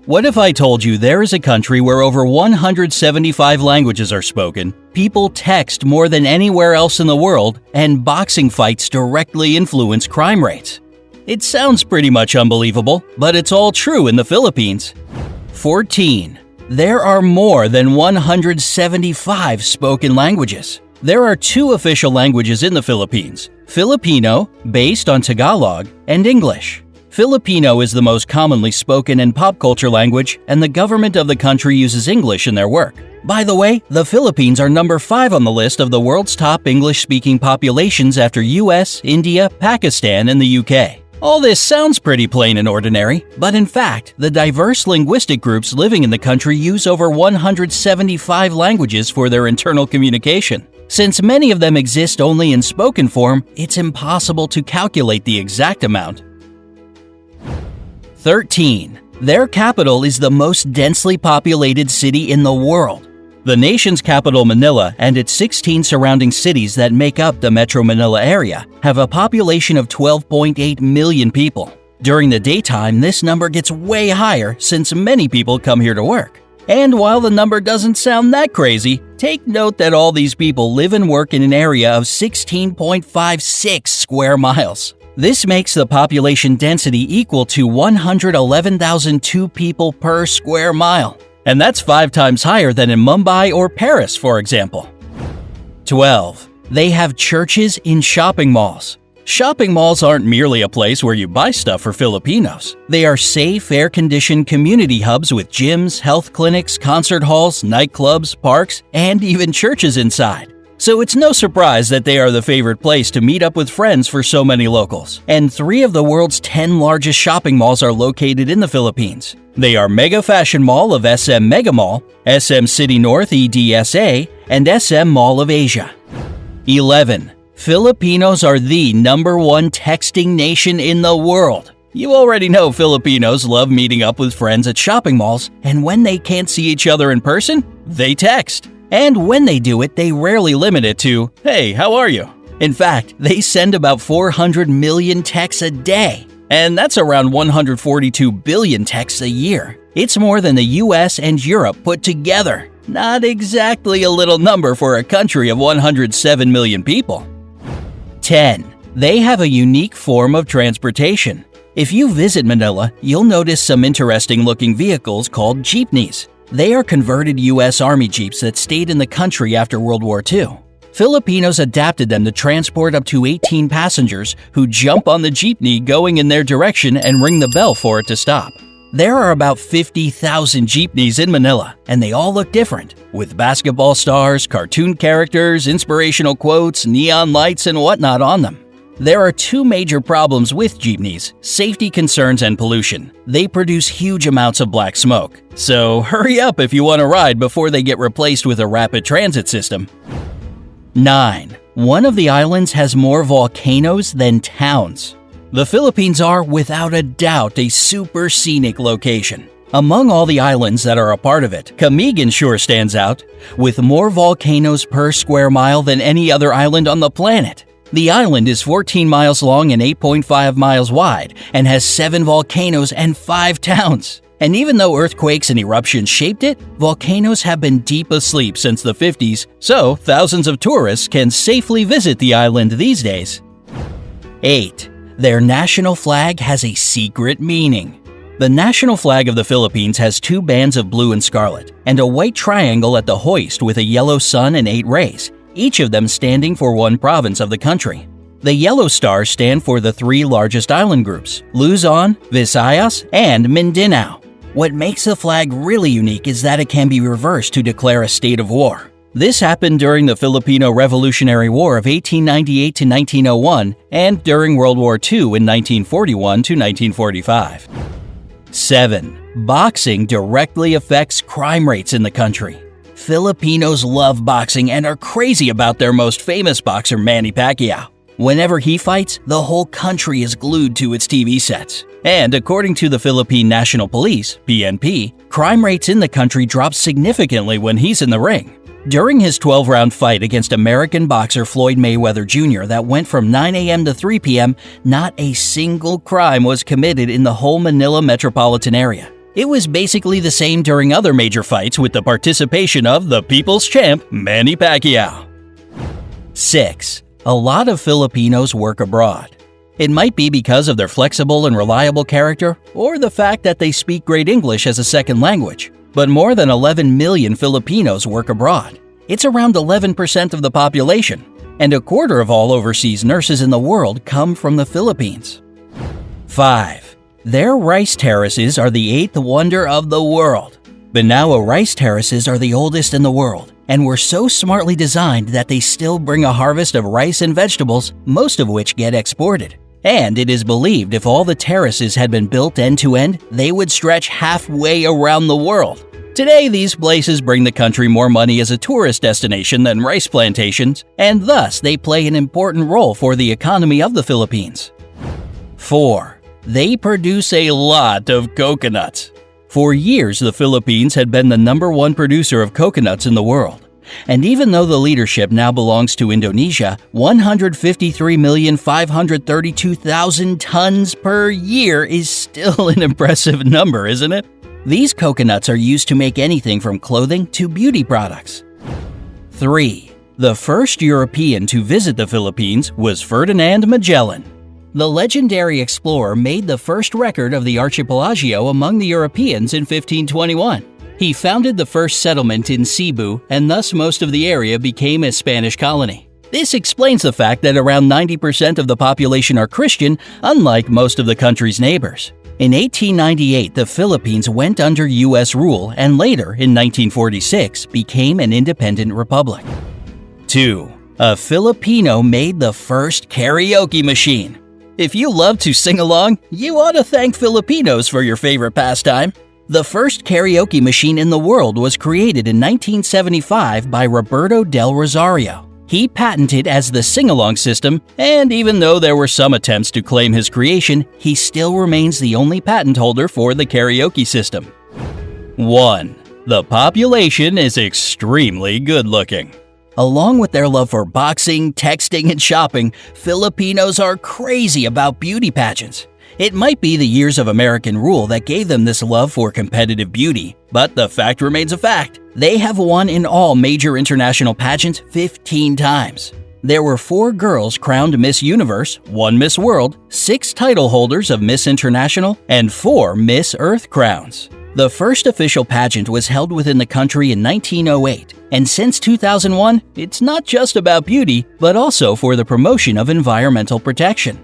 What if I told you there is a country where over 175 languages are spoken, people text more than anywhere else in the world, and boxing fights directly influence crime rates? It sounds pretty much unbelievable, but it's all true in the Philippines. 14. There are more than 175 spoken languages. There are 2 official languages in the Philippines: Filipino, based on Tagalog, and English. Filipino is the most commonly spoken and pop culture language, and the government of the country uses English in their work. By the way, the Philippines are number 5 on the list of the world's top English-speaking populations after US, India, Pakistan, and the UK. All this sounds pretty plain and ordinary, but in fact, the diverse linguistic groups living in the country use over 175 languages for their internal communication. Since many of them exist only in spoken form, it's impossible to calculate the exact amount. 13. Their capital is the most densely populated city in the world. The nation's capital, Manila, and its 16 surrounding cities that make up the Metro Manila area have a population of 12.8 million people. During the daytime, this number gets way higher since many people come here to work. And while the number doesn't sound that crazy, take note that all these people live and work in an area of 16.56 square miles. This makes the population density equal to 111,002 people per square mile. And that's 5 times higher than in Mumbai or Paris, for example. 12. They have churches in shopping malls. Shopping malls aren't merely a place where you buy stuff for Filipinos. They are safe, air-conditioned community hubs with gyms, health clinics, concert halls, nightclubs, parks, and even churches inside. So it's no surprise that they are the favorite place to meet up with friends for so many locals. And 3 of the world's 10 largest shopping malls are located in the Philippines. They are Mega Fashion Mall of SM Mega Mall, SM City North EDSA, and SM Mall of Asia. 11. Filipinos are the #1 texting nation in the world. You already know Filipinos love meeting up with friends at shopping malls, and when they can't see each other in person, they text. And when they do it, they rarely limit it to, "Hey, how are you?" In fact, they send about 400 million texts a day. And that's around 142 billion texts a year. It's more than the US and Europe put together. Not exactly a little number for a country of 107 million people. 10. They have a unique form of transportation. If you visit Manila, you'll notice some interesting looking vehicles called jeepneys. They are converted US Army Jeeps that stayed in the country after World War II. Filipinos adapted them to transport up to 18 passengers who jump on the jeepney going in their direction and ring the bell for it to stop. There are about 50,000 jeepneys in Manila, and they all look different, with basketball stars, cartoon characters, inspirational quotes, neon lights, and whatnot on them. There are 2 major problems with jeepneys: safety concerns and pollution. They produce huge amounts of black smoke. So hurry up if you want to ride before they get replaced with a rapid transit system. 9. One of the islands has more volcanoes than towns. The Philippines are, without a doubt, a super scenic location. Among all the islands that are a part of it, Camigan sure stands out, with more volcanoes per square mile than any other island on the planet. The island is 14 miles long and 8.5 miles wide and has 7 volcanoes and 5 towns. And even though earthquakes and eruptions shaped it, volcanoes have been deep asleep since the 50s, so thousands of tourists can safely visit the island these days. 8. Their national flag has a secret meaning. The national flag of the Philippines has 2 bands of blue and scarlet, and a white triangle at the hoist with a yellow sun and 8 rays, each of them standing for one province of the country. The yellow stars stand for the 3 largest island groups: Luzon, Visayas, and Mindanao. What makes the flag really unique is that it can be reversed to declare a state of war. This happened during the Filipino Revolutionary War of 1898 to 1901 and during World War II in 1941 to 1945. 7. Boxing directly affects crime rates in the country. Filipinos love boxing and are crazy about their most famous boxer, Manny Pacquiao. Whenever he fights, the whole country is glued to its TV sets. And according to the Philippine National Police, PNP, crime rates in the country drop significantly when he's in the ring. During his 12-round fight against American boxer Floyd Mayweather Jr. that went from 9 a.m. to 3 p.m., not a single crime was committed in the whole Manila metropolitan area. It was basically the same during other major fights with the participation of the people's champ, Manny Pacquiao. 6. A lot of Filipinos work abroad. It might be because of their flexible and reliable character or the fact that they speak great English as a second language. But more than 11 million Filipinos work abroad. It's around 11% of the population, and a quarter of all overseas nurses in the world come from the Philippines. 5. Their rice terraces are the 8th wonder of the world. Banawa rice terraces are the oldest in the world and were so smartly designed that they still bring a harvest of rice and vegetables, most of which get exported. And it is believed if all the terraces had been built end-to-end, they would stretch halfway around the world. Today, these places bring the country more money as a tourist destination than rice plantations, and thus they play an important role for the economy of the Philippines. 4. They produce a lot of coconuts. For years, the Philippines had been the #1 producer of coconuts in the world. And even though the leadership now belongs to Indonesia, 153,532,000 tons per year is still an impressive number, isn't it? These coconuts are used to make anything from clothing to beauty products. 3. The first European to visit the Philippines was Ferdinand Magellan. The legendary explorer made the first record of the archipelago among the Europeans in 1521. He founded the first settlement in Cebu, and thus most of the area became a Spanish colony. This explains the fact that around 90% of the population are Christian, unlike most of the country's neighbors. In 1898, the Philippines went under U.S. rule and later, in 1946, became an independent republic. 2. A Filipino made the first karaoke machine. If you love to sing along, you ought to thank Filipinos for your favorite pastime. The first karaoke machine in the world was created in 1975 by Roberto Del Rosario. He patented as the sing-along system, and even though there were some attempts to claim his creation, he still remains the only patent holder for the karaoke system. 1. The population is extremely good-looking. Along with their love for boxing, texting, and shopping, Filipinos are crazy about beauty pageants. It might be the years of American rule that gave them this love for competitive beauty, but the fact remains a fact. They have won in all major international pageants 15 times. There were 4 girls crowned Miss Universe, 1 Miss World, 6 title holders of Miss International, and 4 Miss Earth crowns. The first official pageant was held within the country in 1908, and since 2001, it's not just about beauty, but also for the promotion of environmental protection.